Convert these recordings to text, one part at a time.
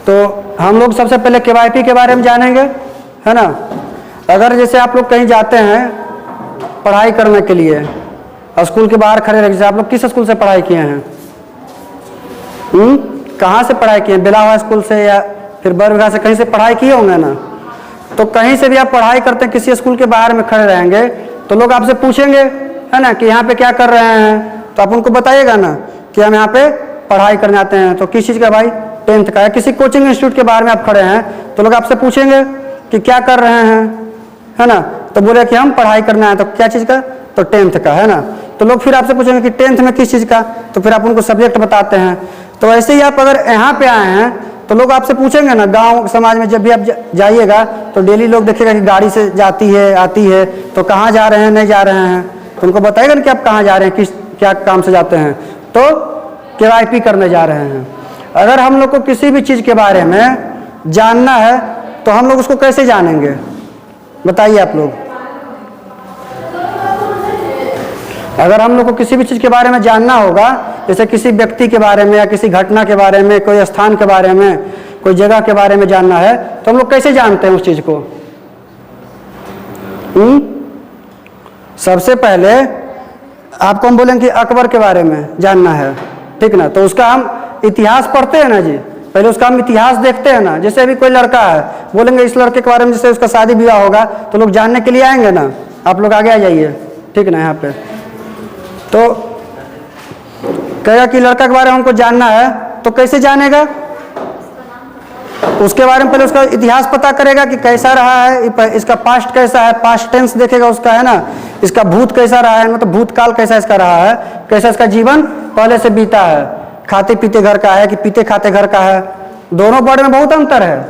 तो हम लोग सबसे पहले KYP के बारे में जानेंगे, है ना। अगर जैसे आप लोग कहीं जाते हैं पढ़ाई करने के लिए, स्कूल के बाहर खड़े रह, जैसे आप लोग किस स्कूल से पढ़ाई किए हैं? कहाँ से पढ़ाई किए हैं? बिलावा स्कूल से या फिर बरबीघा से, कहीं से पढ़ाई किए होंगे ना। तो कहीं से भी आप पढ़ाई करते हैं, किसी स्कूल के बाहर में खड़े रहेंगे तो लोग आपसे पूछेंगे, है ना, कि यहाँ पे क्या कर रहे हैं। तो आप उनको बताइएगा ना कि हम यहाँ पे पढ़ाई करने आते हैं। तो किस चीज़ का भाई? 10th का है। किसी कोचिंग इंस्टीट्यूट के बाहर में आप खड़े हैं तो लोग आपसे पूछेंगे कि क्या कर रहे हैं, है ना। तो बोले कि हम पढ़ाई करने आए। तो क्या चीज़ का? तो 10th का, है ना। तो लोग फिर आपसे पूछेंगे कि 10th में किस चीज़ का, तो फिर आप उनको सब्जेक्ट बताते हैं। तो ऐसे ही आप अगर यहाँ पे आए हैं तो लोग आपसे पूछेंगे ना, गांव समाज में जब भी आप जाइएगा तो डेली लोग देखेगा कि गाड़ी से जाती है आती है, तो कहाँ जा रहे हैं, नहीं जा रहे हैं, तो उनको बताएगा ना कि आप कहाँ जा रहे हैं, किस क्या काम से जाते हैं। तो KYP करने जा रहे हैं। अगर हम लोग को किसी भी चीज़ के बारे में जानना है तो हम लोग उसको कैसे जानेंगे, बताइए आप लोग। अगर हम लोग को किसी भी चीज़ के बारे में जानना होगा, जैसे किसी व्यक्ति के बारे में या किसी घटना के बारे में, कोई स्थान के बारे में, कोई जगह के बारे में जानना है, तो हम लोग कैसे जानते हैं उस चीज़ को? सबसे पहले आपको हम बोलेंगे कि अकबर के बारे में जानना है, ठीक ना। तो उसका हम इतिहास पढ़ते हैं ना जी, पहले उसका हम इतिहास देखते हैं ना। जैसे अभी कोई लड़का है, बोलेंगे इस लड़के के बारे में, जैसे उसका शादी विवाह होगा तो लोग जानने के लिए आएंगे ना। आप लोग आगे आ जाइए, ठीक ना। यहाँ पे तो कहेगा कि लड़का के बारे में हमको जानना है, तो कैसे जानेगा? उसके बारे में पहले उसका इतिहास पता करेगा कि कैसा रहा है, इसका पास्ट कैसा है, पास्ट टेंस देखेगा उसका, है ना। इसका भूत कैसा रहा है, मतलब भूतकाल कैसा इसका रहा है, कैसा इसका जीवन पहले से बीता है, खाते पीते घर का है कि पीते खाते घर का है। दोनों वर्ड में बहुत अंतर है,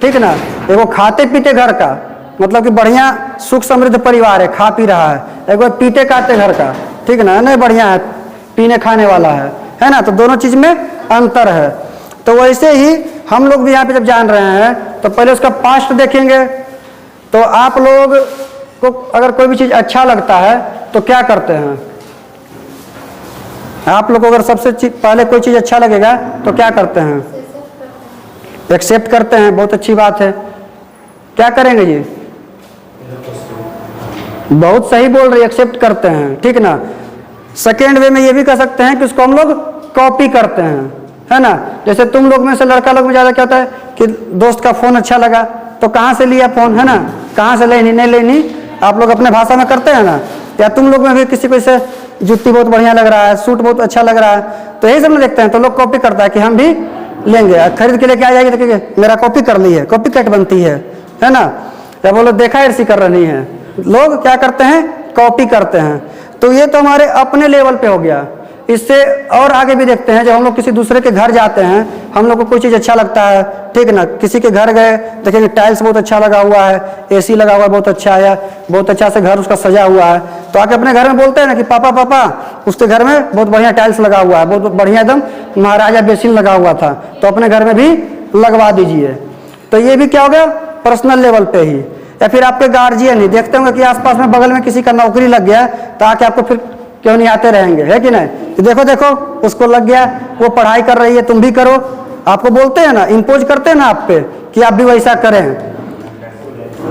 ठीक ना। एगो खाते पीते घर का मतलब कि बढ़िया सुख समृद्ध परिवार है, खा पी रहा है। एगो पीते खाते घर का, ठीक ना, नहीं बढ़िया है, पीने खाने वाला है ना। तो दोनों चीज में अंतर है। तो वैसे ही हम लोग भी यहाँ पे जब जान रहे हैं तो पहले उसका पास्ट देखेंगे। तो आप लोग को अगर कोई भी चीज अच्छा लगता है तो क्या करते हैं? आप लोग को अगर सबसे पहले कोई चीज अच्छा लगेगा तो क्या करते हैं? एक्सेप्ट करते हैं। बहुत अच्छी बात है। क्या करेंगे जी? बहुत सही बोल रही, एक्सेप्ट करते हैं, ठीक ना। सेकेंड वे में ये भी कह सकते हैं कि उसको हम लोग कॉपी करते हैं, है ना। जैसे तुम लोग में से लड़का लोग में ज़्यादा क्या होता है कि दोस्त का फ़ोन अच्छा लगा तो कहाँ से लिया फ़ोन, है ना, कहाँ से लेनी नहीं लेनी, आप लोग अपने भाषा में करते हैं ना। या तुम लोग में भी किसी को से जूती बहुत बढ़िया लग रहा है, सूट बहुत अच्छा लग रहा है, तो यही सब में देखते हैं तो लोग कॉपी करता है कि हम भी लेंगे। खरीद के लेके आ जाएगी तो देखिए मेरा कॉपी कर ली है, कॉपी कैट बनती है ना। या बोलो देखा ऐसी कर रही है, लोग क्या करते हैं? कॉपी करते हैं। तो ये तो हमारे अपने लेवल पे हो गया। इससे और आगे भी देखते हैं, जब हम लोग किसी दूसरे के घर जाते हैं, हम लोग को कोई चीज़ अच्छा लगता है, ठीक ना, किसी के घर गए देखेंगे टाइल्स बहुत अच्छा लगा हुआ है, AC लगा हुआ है बहुत अच्छा है, बहुत अच्छा से घर उसका सजा हुआ है, तो आके अपने घर में बोलते हैं ना कि पापा पापा उसके घर में बहुत बढ़िया टाइल्स लगा हुआ है, बहुत बढ़िया एकदम महाराजा बेसिन लगा हुआ था, तो अपने घर में भी लगवा दीजिए। तो ये भी क्या हो गया? पर्सनल लेवल पे ही। या फिर आपके गार्जियन ही देखते होंगे कि आसपास में बगल में किसी का नौकरी लग गया तो आके आपको फिर क्यों नहीं आते रहेंगे, है कि नहीं, कि देखो देखो उसको लग गया, वो पढ़ाई कर रही है, तुम भी करो। आपको बोलते हैं ना, इम्पोज करते हैं ना आप पे कि आप भी वैसा करें।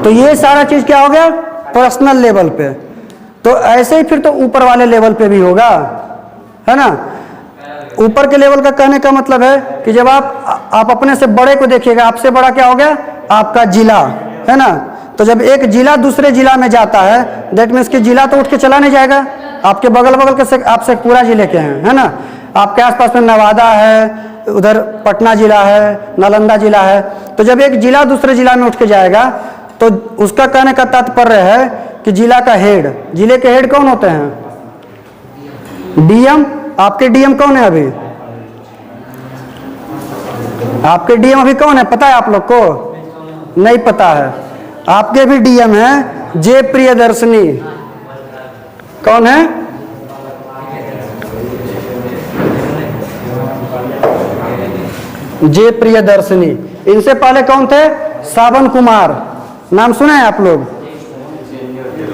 तो ये सारा चीज क्या हो गया? पर्सनल लेवल पे। तो ऐसे ही फिर तो ऊपर वाले लेवल पे भी होगा, है ना। ऊपर के लेवल का कहने का मतलब है कि जब आप अपने से बड़े को देखिएगा, आपसे बड़ा क्या हो गया? आपका जिला, है ना। तो जब एक जिला दूसरे जिला में जाता है, दैट मीन्स कि जिला तो उठ के चला नहीं जाएगा, आपके बगल बगल के से आपसे पूरा जिले के हैं, है ना। आपके आसपास में नवादा है, उधर पटना जिला है, नालंदा जिला है। तो जब एक जिला दूसरे जिला में उठ के जाएगा तो उसका कहने का तात्पर्य है कि जिला का हेड, जिले के हेड कौन होते हैं? DM। आपके DM कौन है अभी? आपके DM अभी कौन है पता है आप लोग को? नहीं पता है। आपके भी DM है जे प्रियदर्शनी। कौन है? जे प्रियदर्शनी। इनसे पहले कौन थे? सावन कुमार। नाम सुना है आप लोग?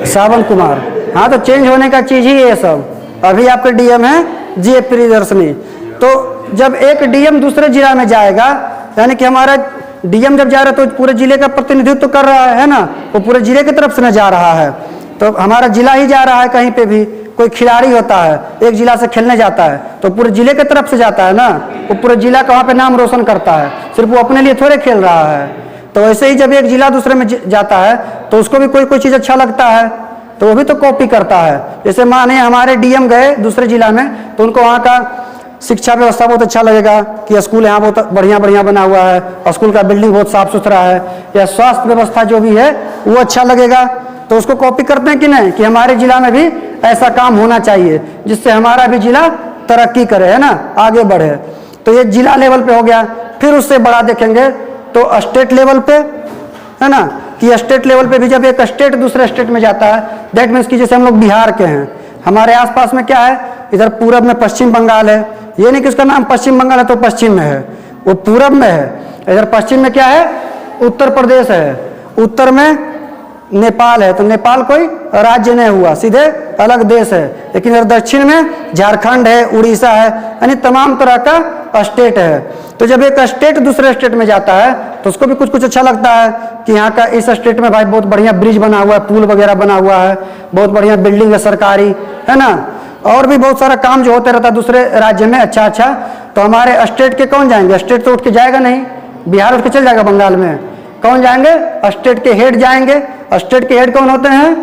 सावन कुमार। हाँ, तो चेंज होने का चीज ही ये सब। अभी आपके DM है जे प्रियदर्शनी। तो जब एक DM दूसरे जिला में जाएगा यानी कि हमारा डीएम जब जा रहा है तो पूरे जिले का प्रतिनिधित्व कर रहा है ना, वो पूरे जिले की तरफ से न जा रहा है, तो हमारा जिला ही जा रहा है। कहीं पे भी कोई खिलाड़ी होता है, एक जिला से खेलने जाता है तो पूरे जिले की तरफ से जाता है ना, वो पूरे जिला का वहाँ पे नाम रोशन करता है, सिर्फ वो अपने लिए थोड़े खेल रहा है। तो वैसे ही जब एक जिला दूसरे में जाता है तो उसको भी कोई चीज़ अच्छा लगता है तो वो भी तो कॉपी करता है। जैसे माने हमारे डीएम गए दूसरे जिला में तो उनको वहाँ का शिक्षा व्यवस्था बहुत अच्छा लगेगा कि स्कूल यहाँ बहुत बढ़िया बना हुआ है, स्कूल का बिल्डिंग बहुत साफ सुथरा है, या स्वास्थ्य व्यवस्था जो भी है वो अच्छा लगेगा, तो उसको कॉपी करते हैं कि नहीं, कि हमारे जिला में भी ऐसा काम होना चाहिए जिससे हमारा भी जिला तरक्की करे, है ना, आगे बढ़े। तो ये जिला लेवल पे हो गया। फिर उससे बड़ा देखेंगे तो स्टेट लेवल पे, है ना, कि स्टेट लेवल पे भी जब एक स्टेट दूसरे स्टेट में जाता है, दैट मीन्स कि जैसे हम लोग बिहार के हैं, हमारे आसपास में क्या है, इधर पूरब में पश्चिम बंगाल है, ये नहीं कि उसका नाम पश्चिम बंगाल है तो पश्चिम में है, वो पूरब में है। इधर पश्चिम में क्या है, उत्तर प्रदेश है, उत्तर में नेपाल है, तो नेपाल कोई राज्य नहीं हुआ, सीधे अलग देश है। लेकिन इधर दक्षिण में झारखंड है, उड़ीसा है, यानी तमाम तरह का स्टेट है। तो जब एक स्टेट दूसरे स्टेट में जाता है तो उसको भी कुछ अच्छा लगता है कि यहाँ का इस स्टेट में भाई बहुत बढ़िया ब्रिज बना हुआ है, पुल वगैरह बना हुआ है, बहुत बढ़िया बिल्डिंग है सरकारी, है ना, और भी बहुत सारा काम जो होते रहता है दूसरे राज्य में अच्छा। तो हमारे स्टेट के कौन जाएंगे, स्टेट तो उठ के जाएगा नहीं, बिहार उठ के चल जाएगा बंगाल में, कौन जाएंगे, स्टेट के हेड जाएंगे। स्टेट के हेड कौन होते हैं,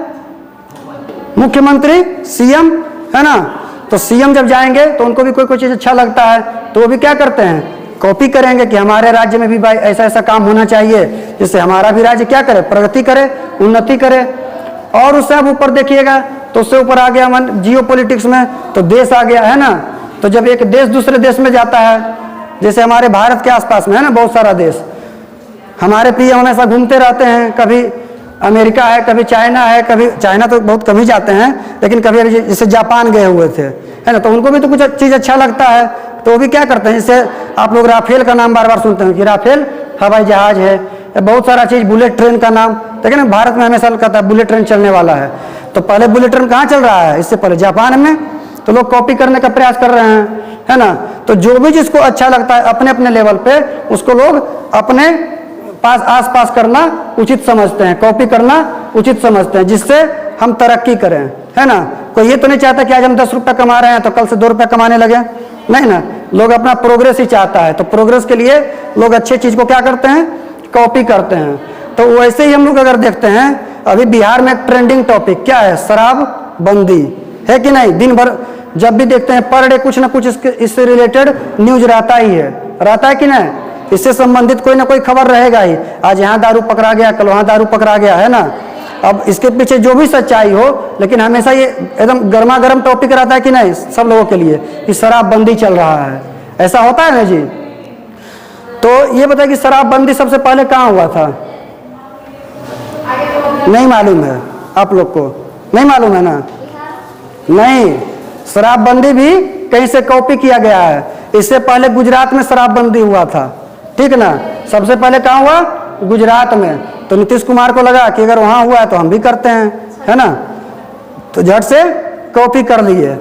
मुख्यमंत्री, सीएम, है ना। तो सीएम जब जाएंगे तो उनको भी कोई चीज़ अच्छा लगता है तो वो भी क्या करते हैं, कॉपी करेंगे कि हमारे राज्य में भी भाई ऐसा ऐसा काम होना चाहिए जिससे हमारा भी राज्य क्या करे, प्रगति करे, उन्नति करे। और उससे अब ऊपर देखिएगा तो उससे ऊपर आ गया मन जियो पॉलिटिक्स में, तो देश आ गया, है ना। तो जब एक देश दूसरे देश में जाता है, जैसे हमारे भारत के आसपास में है ना बहुत सारा देश, हमारे पीएम हमेशा घूमते रहते हैं, कभी अमेरिका है, कभी चाइना है, कभी चाइना तो बहुत कम ही जाते हैं, लेकिन कभी जैसे जापान गए हुए थे, है ना, तो उनको भी तो कुछ चीज़ अच्छा लगता है तो वो भी क्या करते हैं। जैसे आप लोग राफेल का नाम बार बार सुनते हैं कि राफेल हवाई जहाज है, बहुत सारा चीज़, बुलेट ट्रेन का नाम, लेकिन भारत में हमेशा कहता है बुलेट ट्रेन चलने वाला है। तो पहले बुलेट ट्रेन कहाँ चल रहा है, इससे पहले जापान में, तो लोग कॉपी करने का प्रयास कर रहे हैं, है ना। तो जो भी जिसको अच्छा लगता है अपने अपने लेवल पे उसको लोग अपने पास आसपास करना उचित समझते हैं, कॉपी करना उचित समझते हैं, जिससे हम तरक्की करें, है ना। कोई ये तो नहीं चाहता कि आज हम 10 रुपये कमा रहे हैं तो कल से 2 रुपये कमाने लगे, नहीं ना, लोग अपना प्रोग्रेस ही चाहता है। तो प्रोग्रेस के लिए लोग अच्छे चीज़ को क्या करते हैं, कॉपी करते हैं। तो वैसे ही हम लोग अगर देखते हैं अभी बिहार में एक ट्रेंडिंग टॉपिक क्या है, शराबबंदी है कि नहीं। दिन भर जब भी देखते हैं पर डे कुछ ना कुछ इससे रिलेटेड न्यूज रहता ही है, रहता है कि नहीं, इससे संबंधित कोई ना कोई खबर रहेगा ही। आज यहाँ दारू पकड़ा गया, कल वहाँ दारू पकड़ा गया, है ना। अब इसके पीछे जो भी सच्चाई हो, लेकिन हमेशा ये एकदम गर्मा गर्म टॉपिक रहता है कि नहीं सब लोगों के लिए कि शराबबंदी चल रहा है, ऐसा होता है ना जी। तो ये बताइए कि शराबबंदी सबसे पहले कहाँ हुआ था, नहीं मालूम है आप लोग को, नहीं मालूम है ना, नहीं, शराबबंदी भी कहीं से कॉपी किया गया है। इससे पहले गुजरात में शराबबंदी हुआ था, ठीक ना, सबसे पहले कहाँ हुआ, गुजरात में। तो नीतीश कुमार को लगा कि अगर वहाँ हुआ है तो हम भी करते हैं, है ना, तो झट से कॉपी कर लिए।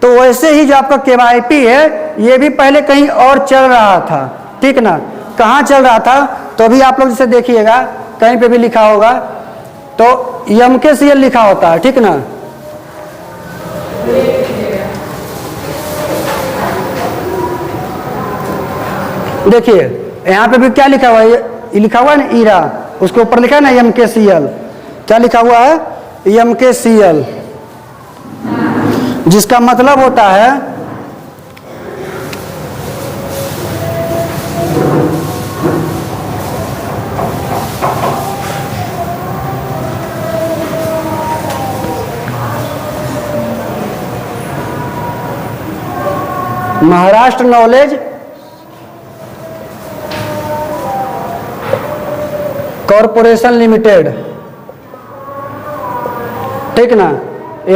तो वैसे ही जो आपका KYP है ये भी पहले कहीं और चल रहा था, ठीक ना, कहाँ चल रहा था, तो अभी आप लोग जैसे देखिएगा कहीं पे भी लिखा होगा तो MKCL लिखा होता है, ठीक ना। देखिए यहाँ पे भी क्या लिखा हुआ है, ये लिखा हुआ है ना ईरा, उसके ऊपर लिखा है ना MKCL, क्या लिखा हुआ है, MKCL, जिसका मतलब होता है महाराष्ट्र नॉलेज कॉरपोरेशन लिमिटेड, ठीक ना,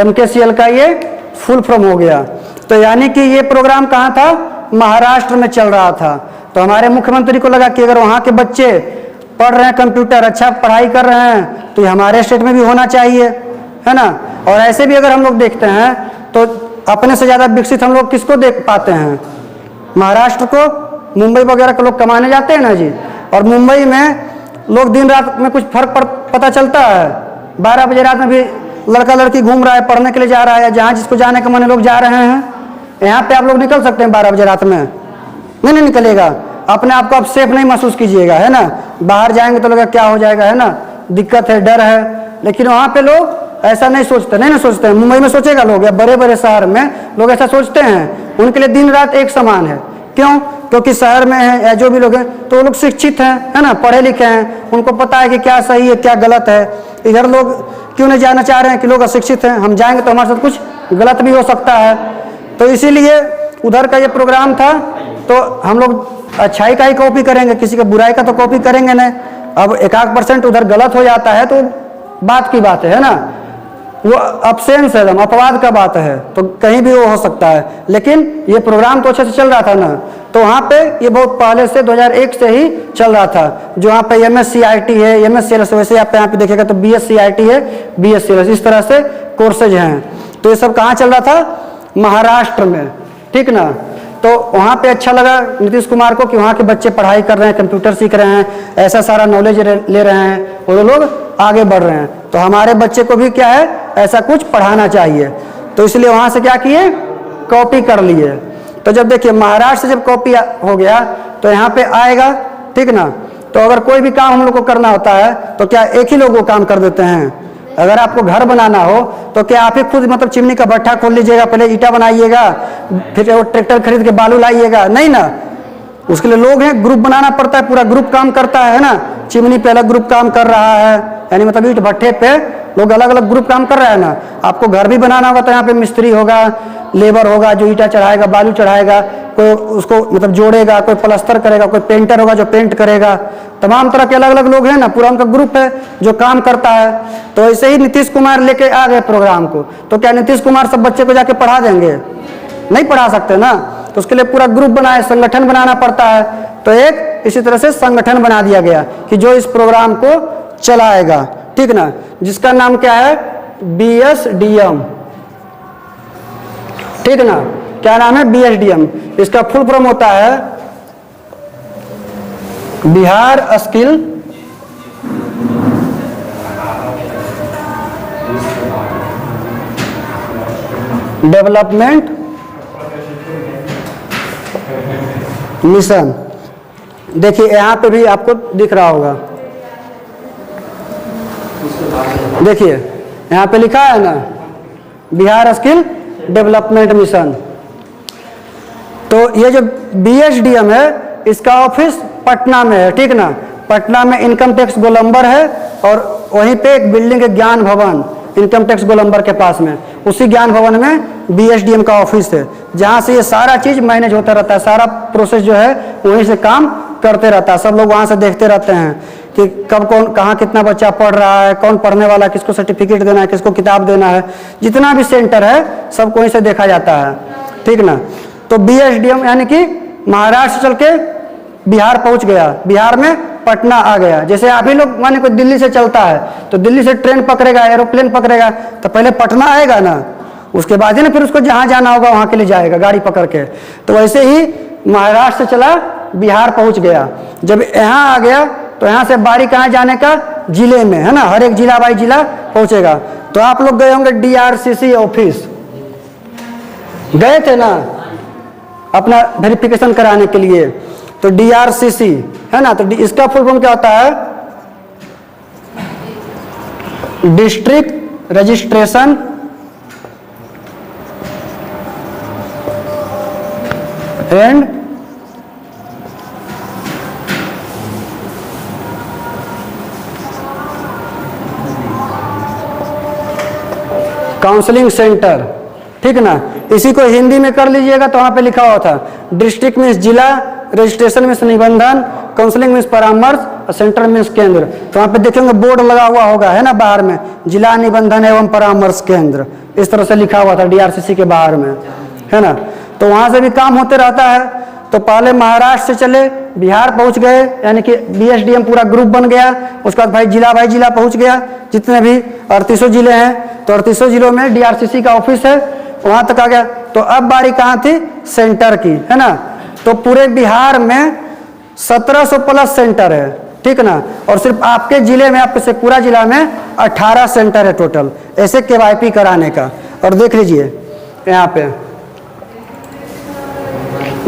MKCL का ये फुल फॉर्म हो गया। तो यानी कि ये प्रोग्राम कहाँ था, महाराष्ट्र में चल रहा था। तो हमारे मुख्यमंत्री को लगा कि अगर वहाँ के बच्चे पढ़ रहे हैं कंप्यूटर, अच्छा पढ़ाई कर रहे हैं, तो ये हमारे स्टेट में भी होना चाहिए, है ना। और ऐसे भी अगर हम लोग देखते हैं तो अपने से ज़्यादा विकसित हम लोग किसको देख पाते हैं, महाराष्ट्र को, मुंबई वगैरह के लोग कमाने जाते हैं ना जी, और मुंबई में लोग दिन रात में कुछ फर्क पता चलता है। 12 बजे रात में भी लड़का लड़की घूम रहा है, पढ़ने के लिए जा रहा है, या जहाँ जिसको जाने का मन है लोग जा रहे हैं। यहाँ पे आप लोग निकल सकते हैं 12 बजे रात में? नहीं निकलेगा। अपने आप को आप सेफ नहीं महसूस कीजिएगा, है ना। बाहर जाएंगे तो लगेगा क्या हो जाएगा, है ना, दिक्कत है, डर है। लेकिन वहाँ पे लोग ऐसा नहीं सोचते, नहीं ना सोचते हैं। मुंबई में सोचेगा लोग, या बड़े बड़े शहर में लोग ऐसा सोचते हैं। उनके लिए दिन रात एक समान है। क्यों? क्योंकि शहर में है या जो भी लोग हैं तो वो लोग शिक्षित हैं, है ना, पढ़े लिखे हैं, उनको पता है कि क्या सही है क्या गलत है। इधर लोग क्यों नहीं जाना चाह रहे हैं कि लोग अशिक्षित हैं, हम जाएंगे तो हमारे साथ कुछ गलत भी हो सकता है। तो इसीलिए उधर का ये प्रोग्राम था। तो हम लोग अच्छाई का ही कॉपी करेंगे, किसी का बुराई का तो कॉपी करेंगे नहीं। अब 1-8% उधर गलत हो जाता है तो बात की बात है ना, वो अब्सेंस है, अपवाद का बात है, तो कहीं भी वो हो सकता है। लेकिन ये प्रोग्राम तो अच्छे से चल रहा था ना। तो वहाँ पे ये बहुत पहले से 2001 से ही चल रहा था। जो वहाँ पे MSc-IT है, MSc-LS, वैसे आप यहाँ पे देखिएगा तो BSc-IT है, BSc-LS, इस तरह से कोर्सेज हैं। तो ये सब कहाँ चल रहा था? महाराष्ट्र में, ठीक ना। तो वहाँ पे अच्छा लगा नीतीश कुमार को कि वहाँ के बच्चे पढ़ाई कर रहे हैं, कंप्यूटर सीख रहे हैं, ऐसा सारा नॉलेज ले रहे हैं, वो लोग आगे बढ़ रहे हैं। तो हमारे बच्चे को भी क्या है, ऐसा कुछ पढ़ाना चाहिए। तो इसलिए वहाँ से क्या किए, कॉपी कर लिए। तो जब देखिए महाराष्ट्र से जब कॉपी हो गया तो यहाँ पे आएगा, ठीक ना। तो अगर कोई भी काम हम लोग को करना होता है तो क्या एक ही लोग वो काम कर देते हैं? अगर आपको घर बनाना हो तो क्या आप ही खुद मतलब चिमनी का भट्ठा खोल लीजिएगा, पहले ईटा बनाइएगा, फिर वो ट्रैक्टर खरीद के बालू लाइएगा? नहीं ना, उसके लिए लोग हैं, ग्रुप बनाना पड़ता है, पूरा ग्रुप काम करता है ना। चिमनी पे अलग ग्रुप काम कर रहा है, यानी मतलब ईट भट्ठे पे लोग अलग अलग ग्रुप काम कर रहा है ना। आपको घर भी बनाना होगा तो यहाँ पे मिस्त्री होगा, लेबर होगा जो ईटा चढ़ाएगा, बालू चढ़ाएगा, कोई उसको मतलब जोड़ेगा, कोई प्लास्टर करेगा, कोई पेंटर होगा जो पेंट करेगा। तमाम तरह के अलग अलग लोग हैं ना, पूरा उनका ग्रुप है जो काम करता है। तो ऐसे ही नीतीश कुमार लेके आ गए प्रोग्राम को। तो क्या नीतीश कुमार सब बच्चे को जाके पढ़ा देंगे? नहीं पढ़ा सकते ना। तो उसके लिए पूरा ग्रुप बनाए, संगठन बनाना पड़ता है। तो एक इसी तरह से संगठन बना दिया गया कि जो इस प्रोग्राम को चलाएगा, ठीक ना, जिसका नाम क्या है, BSDM, ठीक ना। क्या नाम है? BSDM। इसका फुल फॉर्म होता है बिहार स्किल डेवलपमेंट मिशन। देखिए यहाँ पे भी आपको दिख रहा होगा, देखिए यहाँ पे लिखा है ना, बिहार स्किल डेवलपमेंट मिशन। तो ये जो BSDM है इसका ऑफिस पटना में है, ठीक ना। पटना में इनकम टैक्स गोलंबर है, और वहीं पे एक बिल्डिंग है ज्ञान भवन, इनकम टैक्स गोलंबर के पास में। उसी ज्ञान भवन में BSDM का ऑफिस है, जहाँ से ये सारा चीज मैनेज होता रहता है, सारा प्रोसेस जो है वहीं से काम करते रहता है। सब लोग वहाँ से देखते रहते हैं कि कब कौन कहाँ कितना बच्चा पढ़ रहा है, कौन पढ़ने वाला है, किसको सर्टिफिकेट देना है, किसको किताब देना है, जितना भी सेंटर है सब वहीं से देखा जाता है, ठीक ना। तो BSDM यानी कि महाराष्ट्र चल के बिहार पहुंच गया, बिहार में पटना आ गया। जैसे आप ही लोग माने कोई दिल्ली से चलता है तो दिल्ली से ट्रेन पकड़ेगा, एरोप्लेन पकड़ेगा, तो पहले पटना आएगा ना, उसके बाद ही ना फिर उसको जहाँ जाना होगा वहाँ के लिए जाएगा गाड़ी पकड़ के। तो वैसे ही महाराष्ट्र से चला बिहार पहुंच गया। जब यहाँ आ गया तो यहाँ से बारी कहाँ जाने का, जिले में, है ना, हर एक जिला बाई जिला पहुंचेगा। तो आप लोग गए होंगे DRCC ऑफिस, गए थे ना अपना वेरिफिकेशन कराने के लिए। तो DRCC है ना, तो इसका फुल फॉर्म क्या होता है, district registration and counselling centre, ठीक ना। इसी को हिंदी में कर लीजिएगा तो वहां पे लिखा हुआ था डिस्ट्रिक्ट मीन्स जिला, रजिस्ट्रेशन मीन्स निबंधन, काउंसलिंग मीन्स परामर्श, और सेंटर मीन्स केंद्र। तो वहां पे देखेंगे बोर्ड लगा हुआ होगा, है ना, बाहर में जिला निबंधन एवं परामर्श केंद्र, इस तरह से लिखा हुआ था DRCC के बाहर में, है ना। तो वहां से भी काम होते रहता है। तो पहले महाराष्ट्र से चले बिहार पहुंच गए, यानी कि BSDM पूरा ग्रुप बन गया। उसके बाद भाई जिला पहुंच गया, जितने भी 38 जिले हैं तो 38 जिलों में DRCC का ऑफिस है, वहां तक आ गया। तो अब बारी कहाँ थी, सेंटर की, है ना। तो पूरे बिहार में 1700 प्लस सेंटर है, ठीक ना। और सिर्फ आपके जिले में, आपके शेखपुरा जिला में 18 सेंटर है टोटल ऐसे KYP कराने का। और देख लीजिए यहाँ पे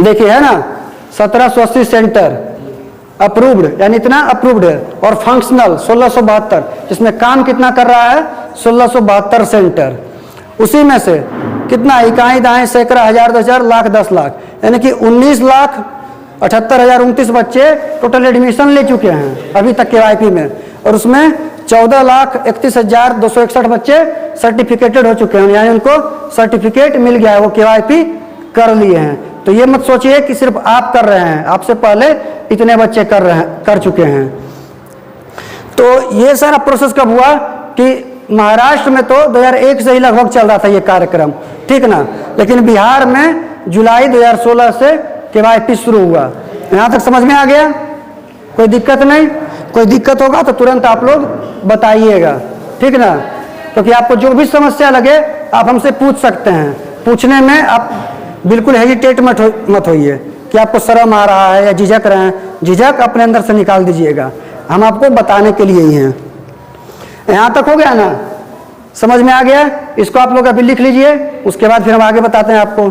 देखिए है ना 1780 सेंटर अप्रूव्ड, यानी इतना अप्रूव्ड है। और फंक्शनल 1672, जिसमें काम कितना कर रहा है 1672 सेंटर। उसी में से कितना इकाई दाएं सैकड़ा हजार 10,000 लाख 10 लाख, यानी कि 19,78,029 बच्चे टोटल एडमिशन ले चुके हैं अभी तक KYP में। और उसमें 14,31,261 बच्चे सर्टिफिकेटेड हो चुके हैं, यानी उनको सर्टिफिकेट मिल गया है, वो KYP कर लिए हैं। तो ये मत सोचिए कि सिर्फ आप कर रहे हैं, आपसे पहले इतने बच्चे कर चुके हैं। तो ये सारा प्रोसेस कब हुआ कि महाराष्ट्र में तो 2001 से ही लगभग चल रहा था ये कार्यक्रम, ठीक ना। लेकिन बिहार में जुलाई 2016 से KYP शुरू हुआ। यहाँ तक समझ में आ गया? कोई दिक्कत नहीं? कोई दिक्कत होगा तो तुरंत आप लोग बताइएगा, ठीक ना। क्योंकि आपको जो भी समस्या लगे आप हमसे पूछ सकते हैं। पूछने में आप बिल्कुल हेजिटेट मत होइए कि आपको शर्म आ रहा है या झिझक रहे हैं। झिझक अपने अंदर से निकाल दीजिएगा, हम आपको बताने के लिए ही हैं। यहाँ तक हो गया ना? समझ में आ गया? इसको आप लोग अभी लिख लीजिए, उसके बाद फिर हम आगे बताते हैं आपको।